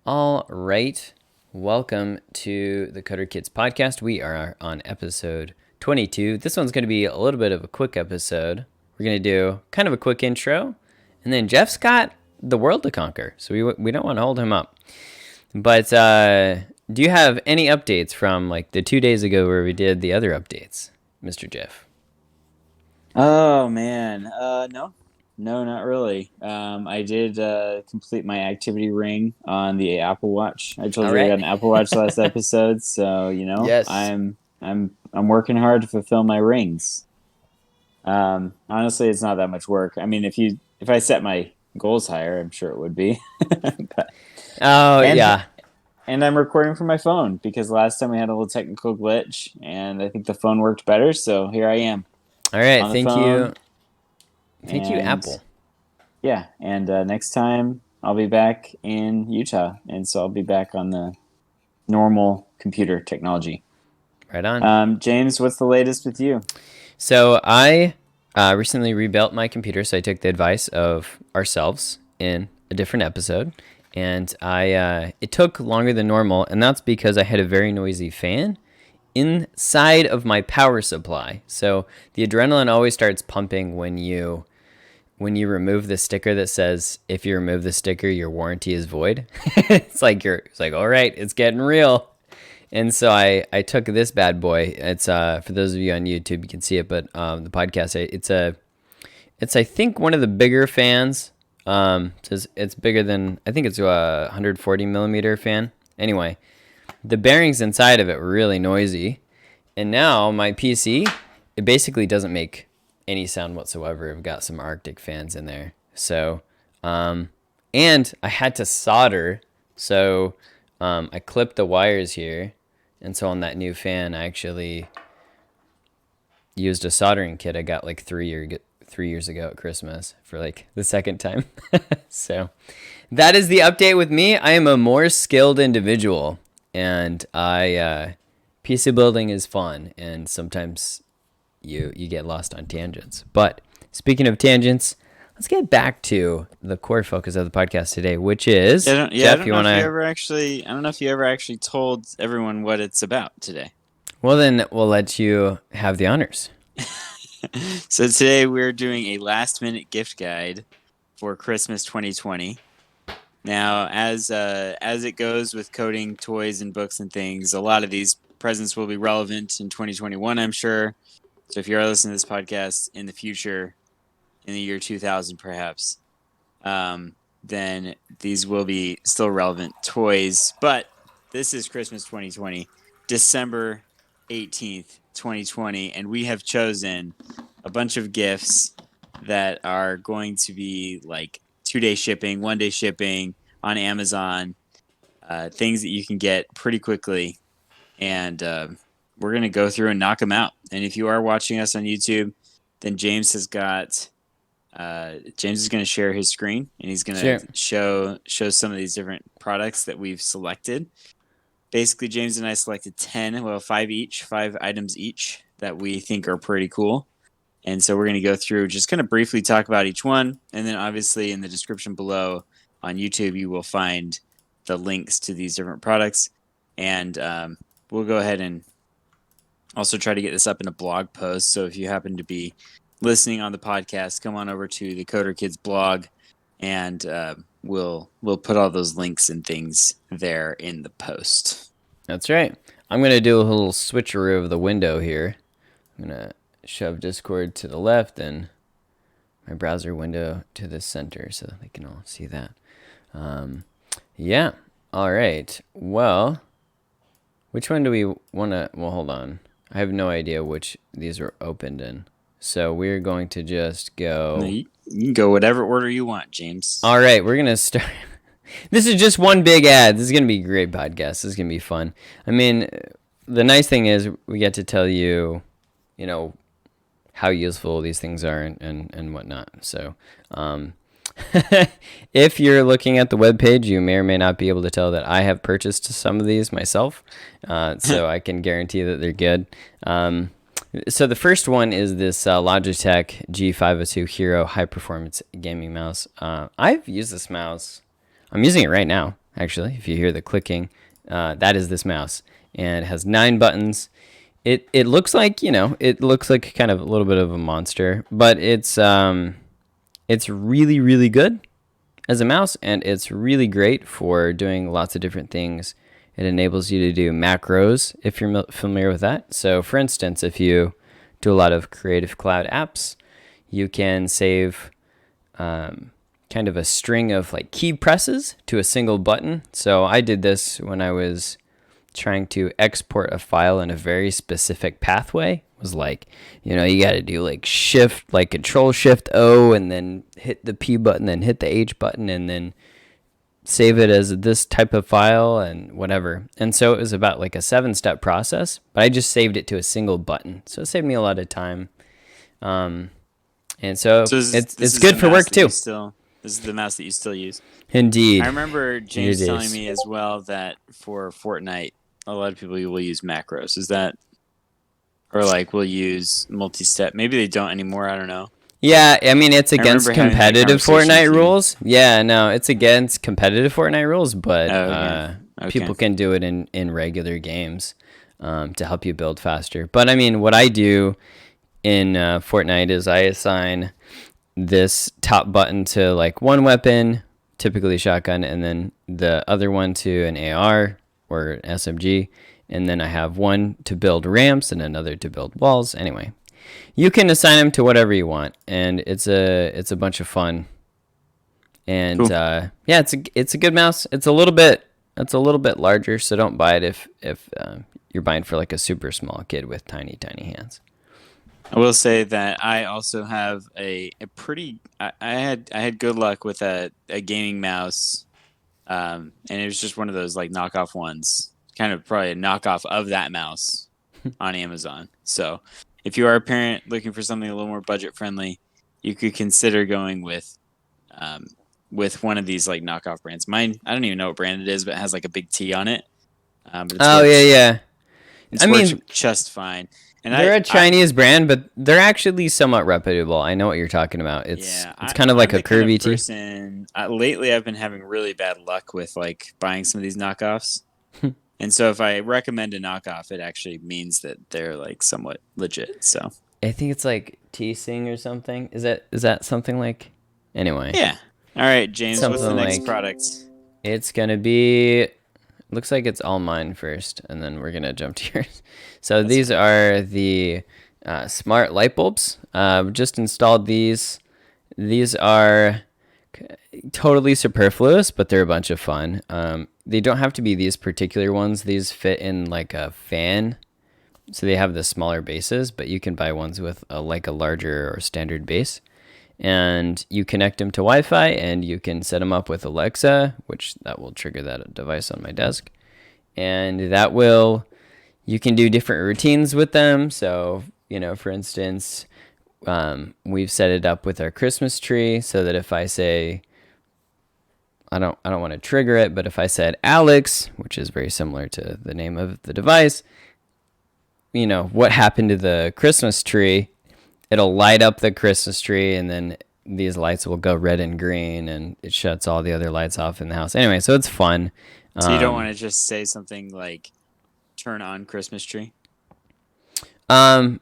All right. Welcome to the Coder Kids podcast. We are on episode 22. This one's going to be a little bit of a quick episode. We're going to do kind of a quick intro, and then Jeff's got the world to conquer, so we don't want to hold him up. But do you have any updates from like the 2 days ago where we did the other updates, Mr. Jeff? Oh man, no, not really. I did complete my activity ring on the Apple Watch. I told All you I right. got an Apple Watch last episode, so Yes. I'm working hard to fulfill my rings. Honestly, it's not that much work. I mean, if I set my goals higher, I'm sure it would be. But, Oh, and yeah. and I'm recording from my phone because last time we had a little technical glitch, and I think the phone worked better. So here I am All right. on the Thank you. phone. Thank you, And Apple. yeah, and next time I'll be back in Utah, and so I'll be back on the normal computer technology. Right on. James, what's the latest with you? So I recently rebuilt my computer, so I took the advice of ourselves in a different episode, and it took longer than normal, and that's because I had a very noisy fan inside of my power supply. So the adrenaline always starts pumping when you remove the sticker that says if you remove the sticker your warranty is void. It's like all right, it's getting real. And so I took this bad boy. It's for those of you on YouTube, you can see it, but the podcast, it's I think one of the bigger fans. It's bigger than, I think it's a 140 millimeter fan. Anyway, the bearings inside of it were really noisy, and now my PC, it basically doesn't make any sound whatsoever. I've got some Arctic fans in there, so and I had to solder, so I clipped the wires here. And so on that new fan, I actually used a soldering kit I got like 3 years ago at Christmas for like the second time. So that is the update with me. I am a more skilled individual, and PC building is fun, and sometimes you get lost on tangents. But speaking of tangents, let's get back to the core focus of the podcast today, which is I Jeff. don't You know want if you to? ever actually, I don't know if you ever actually told everyone what it's about today. Well, then we'll let you have the honors. So today we're doing a last minute gift guide for Christmas 2020. Now, as it goes with coding toys and books and things, a lot of these presents will be relevant in 2021, I'm sure. So if you're listening to this podcast in the future, in the year 2000 perhaps, then these will be still relevant toys. But this is Christmas 2020, December 18th, 2020, and we have chosen a bunch of gifts that are going to be like 2-day shipping, 1-day shipping on Amazon, things that you can get pretty quickly. And we're going to go through and knock them out. And if you are watching us on YouTube, then James is going to share his screen, and he's going to show some of these different products that we've selected. Basically, James and I selected 5 items each that we think are pretty cool. And so we're going to go through, just kind of briefly talk about each one. And then obviously in the description below on YouTube, you will find the links to these different products. And we'll go ahead and also try to get this up in a blog post. So if you happen to be listening on the podcast, come on over to the Coder Kids blog, and we'll put all those links and things there in the post. That's right. I'm going to do a little switcheroo of the window here. I'm going to shove Discord to the left and my browser window to the center so they can all see that. Yeah. All right. Well, which one do we want to... Well, hold on. I have no idea which these are opened in. So we're going to just go... No, you can go whatever order you want, James. All right. We're going to start... This is just one big ad. This is going to be a great podcast. This is going to be fun. I mean, the nice thing is we get to tell you, how useful these things are and whatnot. So if you're looking at the webpage, you may or may not be able to tell that I have purchased some of these myself. So I can guarantee that they're good. So the first one is this Logitech G502 Hero high performance gaming mouse. I've used this mouse. I'm using it right now. actually, if you hear the clicking, that is this mouse. And it has 9 buttons. It looks like, it looks like kind of a little bit of a monster, but it's really, really good as a mouse, and it's really great for doing lots of different things. It enables you to do macros, if you're familiar with that. So for instance, if you do a lot of Creative Cloud apps, you can save kind of a string of like key presses to a single button. So I did this when I was trying to export a file in a very specific pathway. It was like, you got to do like shift, like control shift O, and then hit the P button, then hit the H button, and then save it as this type of file and whatever. And so it was about like a 7-step process, but I just saved it to a single button. So it saved me a lot of time. And so it's good for work too. This is the mouse that you still use. Indeed. I remember James telling me as well that for Fortnite, a lot of people will use macros. Is that, or like will use multi-step? Maybe they don't anymore. I don't know. Yeah, I mean, it's against competitive Fortnite rules. Yeah, no, it's against competitive Fortnite rules, but people can do it in regular games to help you build faster. But I mean, what I do in Fortnite is I assign this top button to like one weapon, typically shotgun, and then the other one to an AR or an SMG, and then I have one to build ramps and another to build walls. Anyway, you can assign them to whatever you want, and it's a bunch of fun. And cool. Yeah, it's a good mouse. It's a little bit larger, so don't buy it if you're buying for like a super small kid with tiny hands. I will say that I also have a pretty. I had good luck with a gaming mouse, and it was just one of those like knockoff ones, kind of probably a knockoff of that mouse on Amazon. So if you are a parent looking for something a little more budget friendly, you could consider going with one of these like knockoff brands. Mine, I don't even know what brand it is, but it has like a big T on it. But yeah. It's worked just fine. And they're a Chinese brand, but they're actually somewhat reputable. I know what you're talking about. It's kind of like a curvy T. Lately, I've been having really bad luck with like buying some of these knockoffs. And so if I recommend a knockoff, it actually means that they're like somewhat legit. So I think it's like T-Sing or something. Is that something like? Anyway. Yeah. All right, James. What's the next product? It's gonna be. Looks like it's all mine first, and then we're gonna jump to yours. So these are the smart light bulbs. Just installed these. These are totally superfluous, but they're a bunch of fun. They don't have to be these particular ones. These fit in like a fan, so they have the smaller bases, but you can buy ones with a larger or standard base. And you connect them to Wi-Fi, and you can set them up with Alexa, which that will trigger that device on my desk. And you can do different routines with them. So, for instance, we've set it up with our Christmas tree so that if I say, I don't want to trigger it, but if I said Alex, which is very similar to the name of the device, what happened to the Christmas tree? It'll light up the Christmas tree, and then these lights will go red and green, and it shuts all the other lights off in the house. Anyway, so it's fun. So you don't want to just say something like, turn on Christmas tree?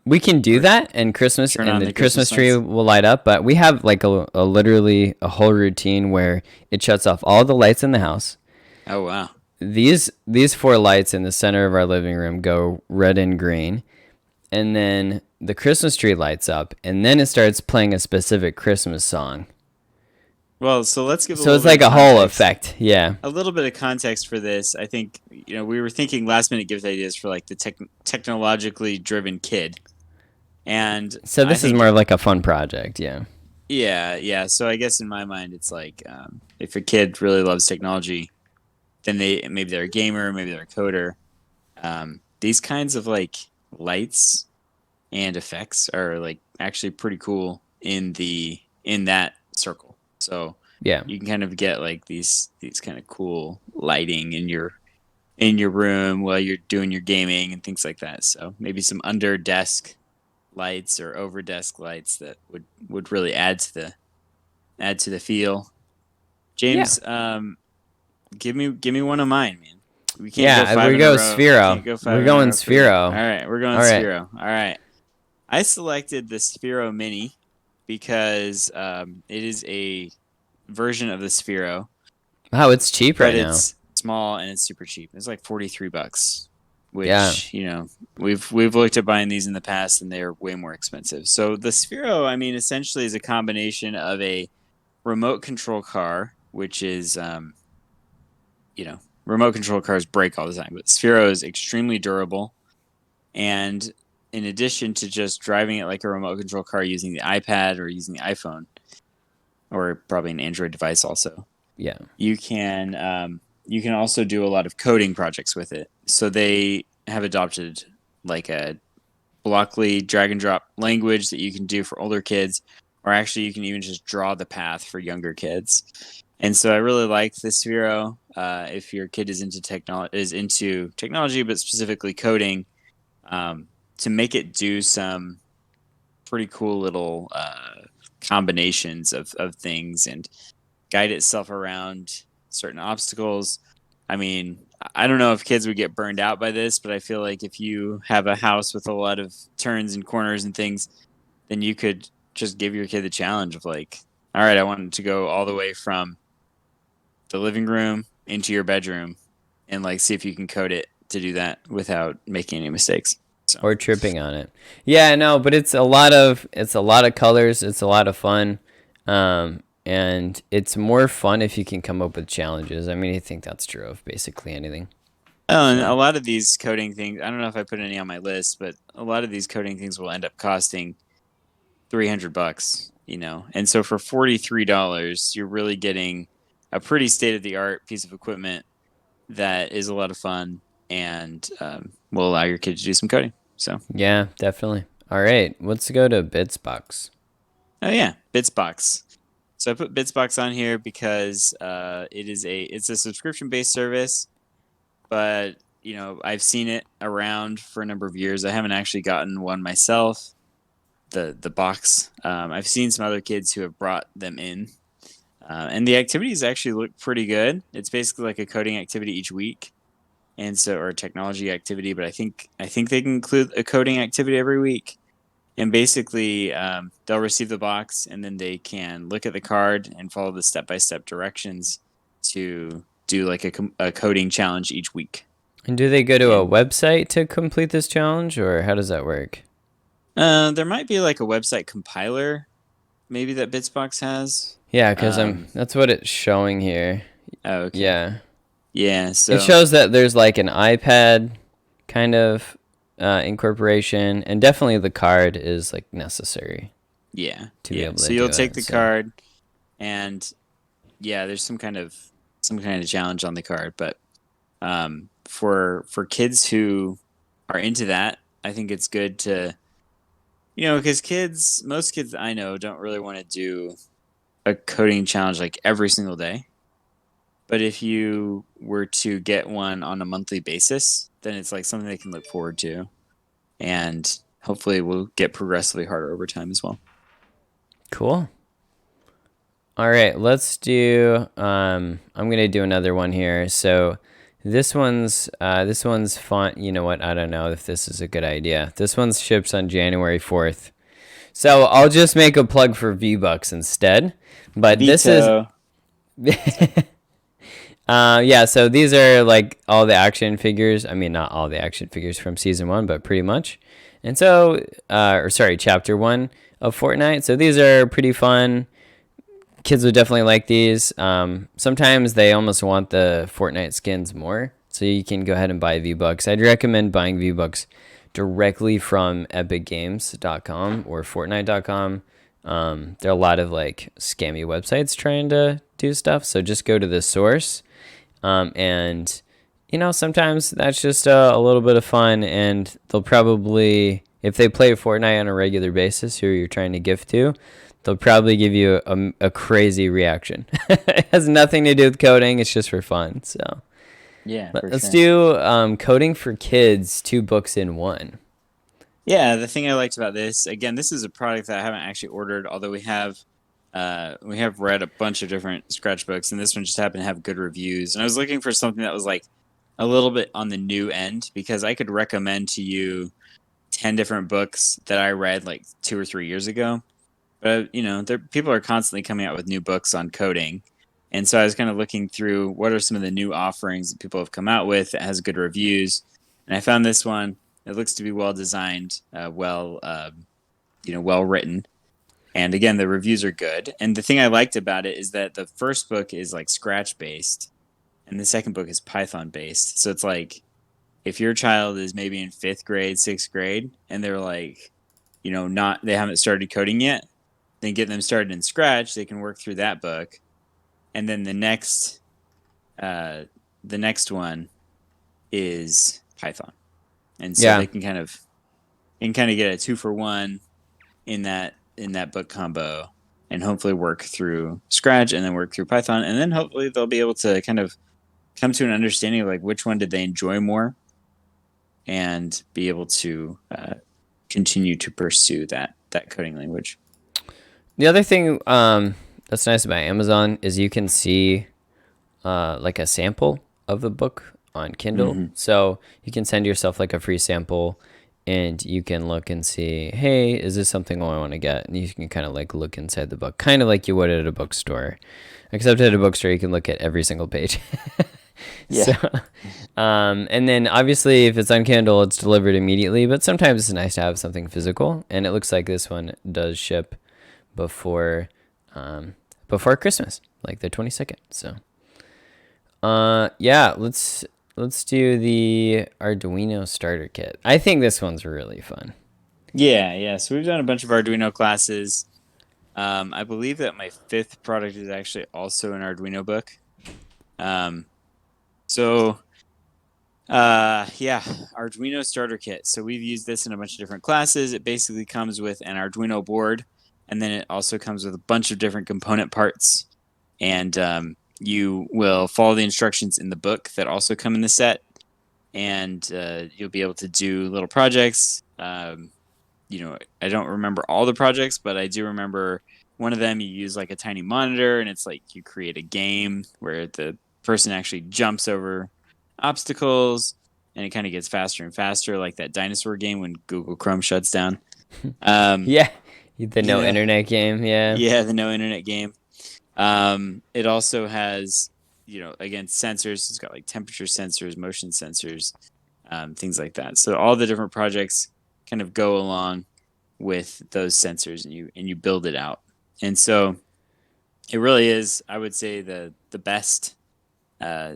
We can do that, and the Christmas tree will light up, but we have like literally a whole routine where it shuts off all the lights in the house. Oh, wow. These 4 lights in the center of our living room go red and green, and then the Christmas tree lights up, and then it starts playing a specific Christmas song. Well, so let's give. So it's like a whole effect, yeah. A little bit of context for this. I think we were thinking last minute gift ideas for like the technologically driven kid, and so this is more of like a fun project, yeah. Yeah. So I guess in my mind, it's like if a kid really loves technology, then maybe they're a gamer, maybe they're a coder. These kinds of like lights and effects are like actually pretty cool in that circle. So yeah, you can kind of get like these kind of cool lighting in your room while you're doing your gaming and things like that. So maybe some under desk lights or over desk lights that would really add to the feel. James, give me one of mine, man. We can't go Yeah, five we in a go row. We Sphero. can't go five We're in a going row for you. All Sphero. right, we're going All right. Sphero. All right. I selected the Sphero Mini because it is a version of the Sphero, Wow, it's cheap but right now. it's small and it's super cheap. It's like $43, Yeah. which we've looked at buying these in the past and they're way more expensive. So the Sphero, I mean, essentially is a combination of a remote control car, which is remote control cars break all the time, but Sphero is extremely durable. And in addition to just driving it like a remote control car using the iPad or using the iPhone, or probably an Android device also, Yeah. you can also do a lot of coding projects with it. So they have adopted like a Blockly drag and drop language that you can do for older kids, or actually you can even just draw the path for younger kids. And so I really like the Sphero. If your kid is into technology, but specifically coding, to make it do some pretty cool little combinations of things and guide itself around certain obstacles. I mean, I don't know if kids would get burned out by this, but I feel like if you have a house with a lot of turns and corners and things, then you could just give your kid the challenge of like, all right, I want to go all the way from the living room into your bedroom and like see if you can code it to do that without making any mistakes. So Or tripping on it. Yeah, no, but it's a lot of colors. It's a lot of fun, and it's more fun if you can come up with challenges. I mean, I think that's true of basically anything. oh, and a So lot of these coding things, I don't know if I put any on my list, but a lot of these coding things will end up costing $300, And so for $43, you're really getting a pretty state of the art piece of equipment that is a lot of fun and will allow your kid to do some coding. So, yeah, definitely. All right, let's go to Bitsbox. oh yeah, Bitsbox. So I put Bitsbox on here because it's a subscription based service, but I've seen it around for a number of years. I haven't actually gotten one myself. The box. I've seen some other kids who have brought them in, and the activities actually look pretty good. It's basically like a coding activity each week, and so or a technology activity. But I think they can include a coding activity every week. And basically, they'll receive the box, and then they can look at the card and follow the step-by-step directions to do like a coding challenge each week. And do they go to a And website to complete this challenge, or how does that work? there might be like a website compiler, maybe that Bitsbox has. Yeah, because Um, that's what it's showing here. oh, okay. Yeah, Yeah. it So shows that there's like an iPad kind of incorporation, and definitely the card is like necessary yeah, to be yeah. able So to you'll do take it. the So card, and yeah, there's some kind of challenge on the card. But for kids who are into that, I think it's good to because most kids I know don't really want to do a coding challenge like every single day. But if you were to get one on a monthly basis, then it's like something they can look forward to, and hopefully will get progressively harder over time as well. cool. All right, let's do. I'm gonna do another one here. So this one's font. You know what? I don't know if this is a good idea. This one's ships on January 4th. So I'll just make a plug for V-Bucks instead. But this is Veto. Sorry. yeah, so these are like all the action figures. I mean, not all the action figures from season one, but pretty much. And so, or sorry, chapter one of Fortnite. So these are pretty fun. Kids would definitely like these. Sometimes they almost want the Fortnite skins more. So you can go ahead and buy V-Bucks. I'd recommend buying V-Bucks directly from epicgames.com or fortnite.com. There are a lot of like scammy websites trying to do stuff. So just go to the source. And sometimes that's just a little bit of fun, and they'll probably, if they play Fortnite on a regular basis, who you're trying to gift to, they'll probably give you a crazy reaction. It has nothing to do with coding. It's just for fun. So Yeah, for let's sure. do coding for kids, 2 books in one. Yeah, the thing I liked about this, again, this is a product that I haven't actually ordered, although we have we have read a bunch of different scratch books, and this one just happened to have good reviews. And I was looking for something that was like a little bit on the new end, because I could recommend to you 10 different books that I read like 2 or 3 years ago. But people are constantly coming out with new books on coding, and so I was kind of looking through what are some of the new offerings that people have come out with that has good reviews, and I found this one. It looks to be well designed, well written, and again, the reviews are good. And the thing I liked about it is that the first book is like Scratch based, and the second book is Python based. So it's like if your child is maybe in 5th grade, 6th grade, and they're like, they haven't started coding yet, then get them started in Scratch. They can work through that book, and then the next one is Python, and so they can kind of get a 2-for-1 in that book combo, and hopefully work through Scratch and then work through Python, and then hopefully they'll be able to kind of come to an understanding of like which one did they enjoy more, and be able to continue to pursue that coding language. The other thing that's nice about Amazon is you can see like a sample of the book on Kindle. Mm-hmm. So you can send yourself like a free sample, and you can look and see, hey, is this something I want to get? And you can kind of like look inside the book, kind of like you would at a bookstore. Except at a bookstore, you can look at every single page. Yeah. So, and then obviously if it's on Kindle, it's delivered immediately, but sometimes it's nice to have something physical, and it looks like this one does ship before Christmas, like the 22nd. So yeah, let's do the Arduino Starter Kit. I think this one's really fun. Yeah. So we've done a bunch of Arduino classes. I believe that my 5th product is actually also an Arduino book. Arduino Starter Kit. So we've used this in a bunch of different classes. It basically comes with an Arduino board, and then it also comes with a bunch of different component parts. And you will follow the instructions in the book that also come in the set, and you'll be able to do little projects. I don't remember all the projects, but I do remember one of them. You use like a tiny monitor, and it's like you create a game where the person actually jumps over obstacles, and it kind of gets faster and faster, like that dinosaur game when Google Chrome shuts down. Yeah, the no internet game. Yeah, the no internet game. It also has, again, sensors. It's got like temperature sensors, motion sensors, things like that. So all the different projects kind of go along with those sensors, and you build it out. And so it really is, I would say, the best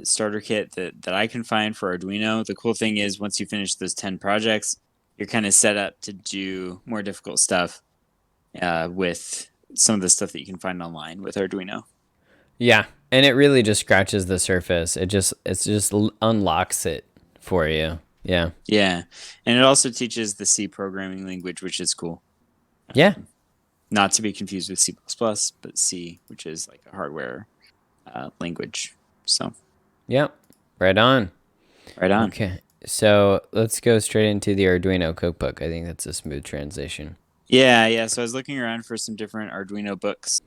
starter kit that I can find for Arduino. The cool thing is once you finish those 10 projects, you're kind of set up to do more difficult stuff with some of the stuff that you can find online with Arduino. Yeah, and it really just scratches the surface. It just unlocks it for you. Yeah. Yeah, and it also teaches the C programming language, which is cool. Yeah. Not to be confused with C++, but C, which is like a hardware language. So. Yep. Right on. Right on. Okay. So let's go straight into the Arduino Cookbook. I think that's a smooth transition. Yeah. So I was looking around for some different Arduino books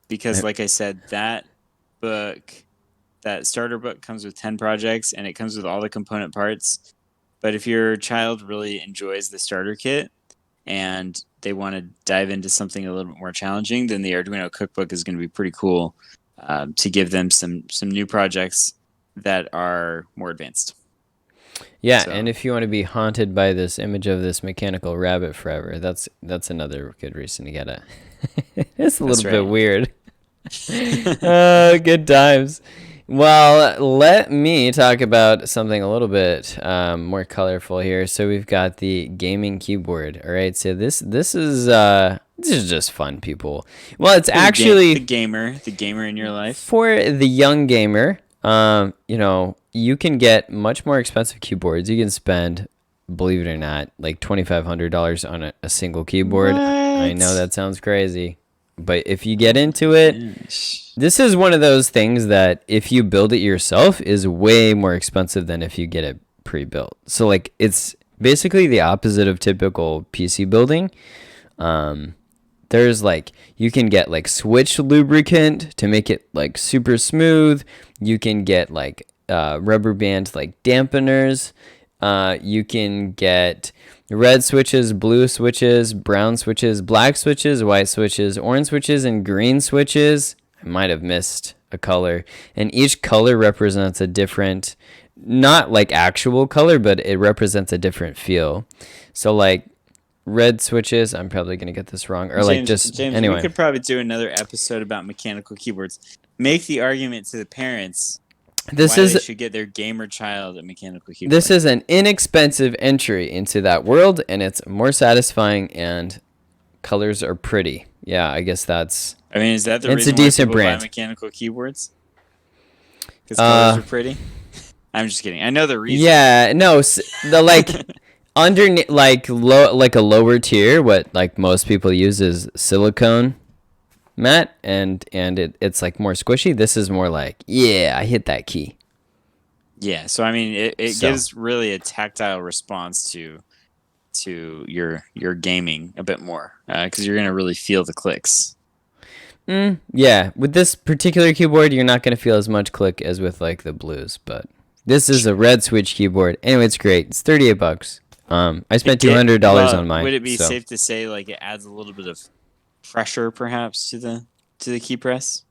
because, like I said, that starter book comes with 10 projects, and it comes with all the component parts. But if your child really enjoys the starter kit and they want to dive into something a little bit more challenging, then the Arduino Cookbook is going to be pretty cool to give them some new projects that are more advanced. Yeah, so. And if you want to be haunted by this image of this mechanical rabbit forever, that's another good reason to get it. It's a little bit weird. Good times. Well, let me talk about something a little bit more colorful here. So we've got the gaming keyboard. All right, so this is just fun, people. Well, it's actually the gamer in your life. For the young gamer, you can get much more expensive keyboards. You can spend, believe it or not, like $2,500 on a single keyboard. What? I know that sounds crazy, but if you get into it, this is one of those things that if you build it yourself is way more expensive than if you get it pre-built. So like it's basically the opposite of typical PC building. there's like, you can get like switch lubricant to make it like super smooth. You can get like rubber band like dampeners. You can get red switches, blue switches, brown switches, black switches, white switches, orange switches, and green switches. I might have missed a color. And each color represents a different, not like actual color, but it represents a different feel. So like red switches, I'm probably going to get this wrong. Or James, like just, James, anyway. we could probably do another episode about mechanical keyboards. Make the argument to the parents why they should get their gamer child a mechanical keyboard. This is an inexpensive entry into that world, and it's more satisfying, and colors are pretty. Yeah, I guess that's... I mean, is that the it's reason a decent why people brand. buy mechanical keyboards? Because colors are pretty? I'm just kidding. I know the reason. Yeah, no, the like underneath, like like a lower tier, what like most people use is silicone matte, and it's like more squishy. This is more like, yeah, I hit that key. Yeah, so I mean, it gives really a tactile response to your gaming a bit more, because you're gonna really feel the clicks. Yeah, with this particular keyboard, you're not gonna feel as much click as with like the blues, but this is a red switch keyboard. Anyway, it's great. It's $38. I spent $200 on mine. Would it be safe to say like it adds a little bit of pressure, perhaps, to the key press?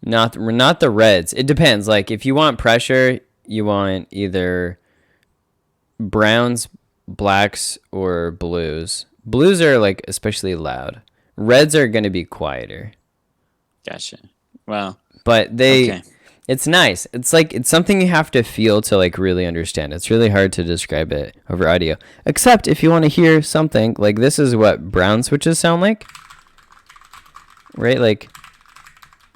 Not the reds. It depends. Like if you want pressure, you want either browns, blacks, or blues. Blues are like especially loud. Reds are going to be quieter. Gotcha. Well, but it's nice. It's like, it's something you have to feel to like really understand. It's really hard to describe it over audio. Except if you want to hear something, like this is what brown switches sound like. Right? Like,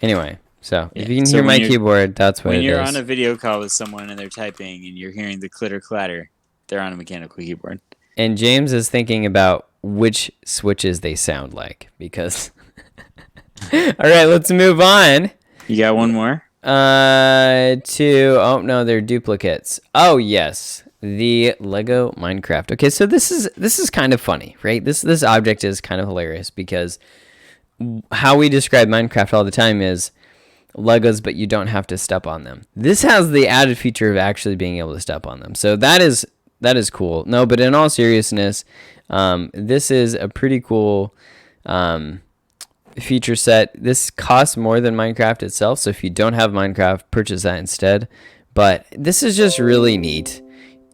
anyway. So if you can hear my keyboard, that's what it is. When you're on a video call with someone and they're typing and you're hearing the clitter clatter, they're on a mechanical keyboard. And James is thinking about which switches they sound like, because... All right, let's move on. You got one more? Oh no, they're duplicates. Oh yes, the Lego Minecraft. Okay, so this is kind of funny, right? This object is kind of hilarious because how we describe Minecraft all the time is Legos, but you don't have to step on them. This has the added feature of actually being able to step on them, so that is cool. No, but in all seriousness, this is a pretty cool feature set. This costs more than Minecraft itself, so if you don't have Minecraft, purchase that instead. But this is just really neat.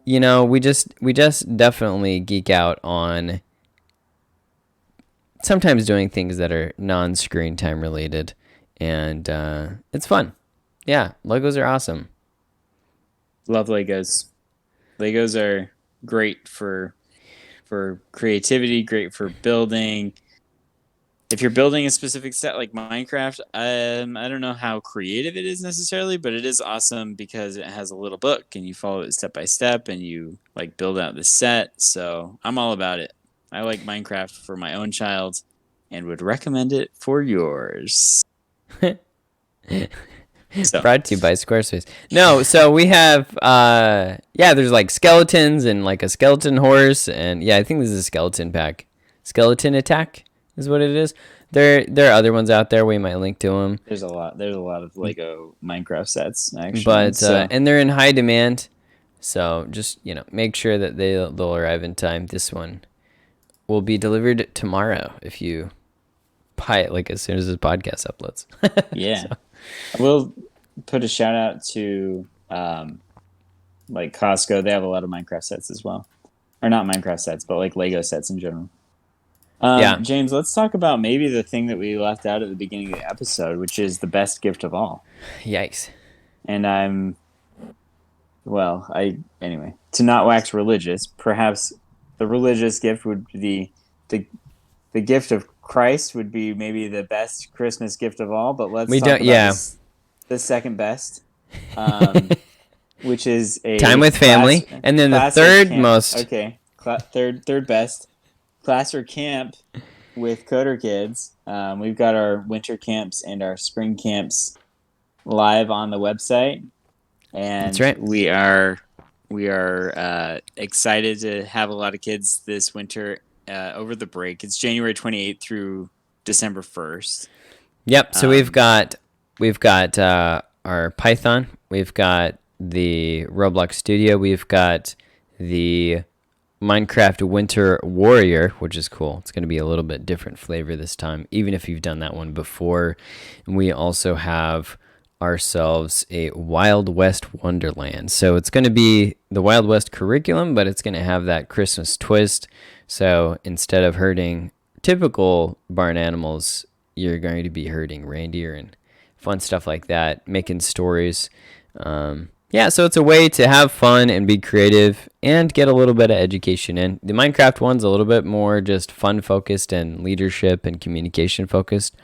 You know, we just definitely geek out on sometimes doing things that are non-screen time related, and it's fun. Yeah, Legos are awesome. Love Legos. Legos are great for creativity, great for building. If you're building a specific set like Minecraft, I don't know how creative it is necessarily, but it is awesome because it has a little book and you follow it step by step and you like build out the set. So I'm all about it. I like Minecraft for my own child and would recommend it for yours. So. Brought to you by Squarespace. No, so we have there's like skeletons and like a skeleton horse, and yeah, I think this is a skeleton pack. Skeleton Attack is what it is. There are other ones out there. We might link to them. There's a lot of Lego Minecraft sets actually. But and they're in high demand. So just, make sure that they'll arrive in time. This one will be delivered tomorrow if you buy it like as soon as this podcast uploads. Yeah. So. I will put a shout out to like Costco. They have a lot of Minecraft sets as well. Or not Minecraft sets, but like Lego sets in general. James, let's talk about maybe the thing that we left out at the beginning of the episode, which is the best gift of all. Yikes. And anyway, to not wax religious, perhaps the religious gift would be the gift of Christ would be maybe the best Christmas gift of all, but let's talk about the second best, which is a time with family, and then the third most. Okay, third best. Class or camp with Coder Kids. We've got our winter camps and our spring camps live on the website, and that's right. We are excited to have a lot of kids this winter over the break. It's January 28th through December 1st. Yep. So we've got our Python. We've got the Roblox Studio. We've got the Minecraft Winter Warrior, which is cool. It's going to be a little bit different flavor this time, even if you've done that one before. And we also have ourselves a Wild West Wonderland. So it's going to be the Wild West curriculum, but it's going to have that Christmas twist. So instead of herding typical barn animals, you're going to be herding reindeer and fun stuff like that, making stories. Yeah, so it's a way to have fun and be creative and get a little bit of education in. The Minecraft one's a little bit more just fun focused and leadership and communication focused,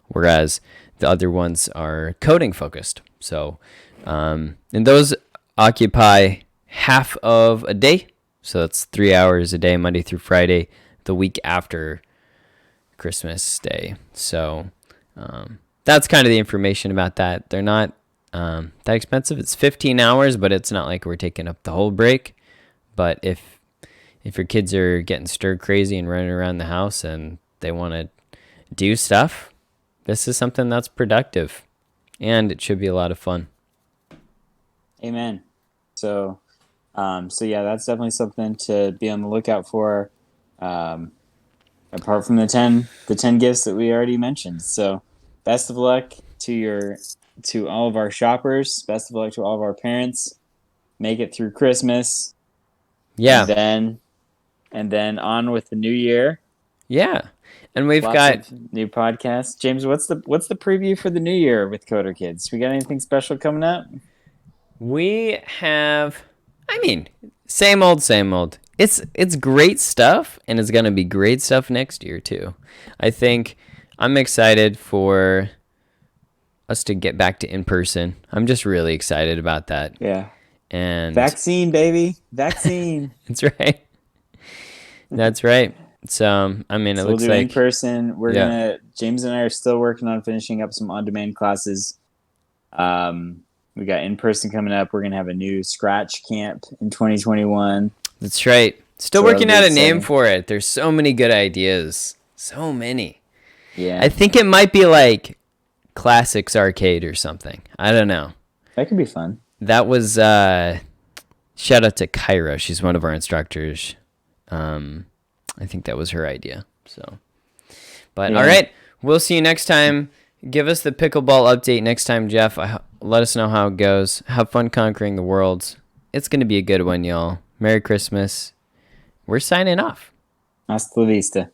whereas the other ones are coding focused. So, and those occupy half of a day. So that's 3 hours a day, Monday through Friday, the week after Christmas Day. So that's kind of the information about that. They're not that expensive. It's 15 hours, but it's not like we're taking up the whole break. But if your kids are getting stir crazy and running around the house and they want to do stuff, this is something that's productive, and it should be a lot of fun. Amen. So yeah, that's definitely something to be on the lookout for. Apart from the 10 gifts that we already mentioned. So best of luck to all of our shoppers. Best of luck to all of our parents. Make it through Christmas. Yeah. And then on with the new year. Yeah. And we've Lots got of new podcasts. James, what's the preview for the new year with Coder Kids? We got anything special coming up? We have, same old, same old. It's great stuff, and it's going to be great stuff next year, too. I think I'm excited for us to get back to in-person. I'm just really excited about that. Yeah. And vaccine, baby. Vaccine. That's right. That's right. So, it looks we'll do like in person. James and I are still working on finishing up some on-demand classes. We got in person coming up. We're going to have a new Scratch camp in 2021. That's right. Still working out a name for it. There's so many good ideas. So many. Yeah. I think it might be like Classics Arcade or something. I don't know. That could be fun. That was shout out to Kyra. She's one of our instructors. I think that was her idea. So, but all right, we'll see you next time. Give us the pickleball update next time, Jeff. Let us know how it goes. Have fun conquering the world. It's going to be a good one, y'all. Merry Christmas. We're signing off. Hasta la vista.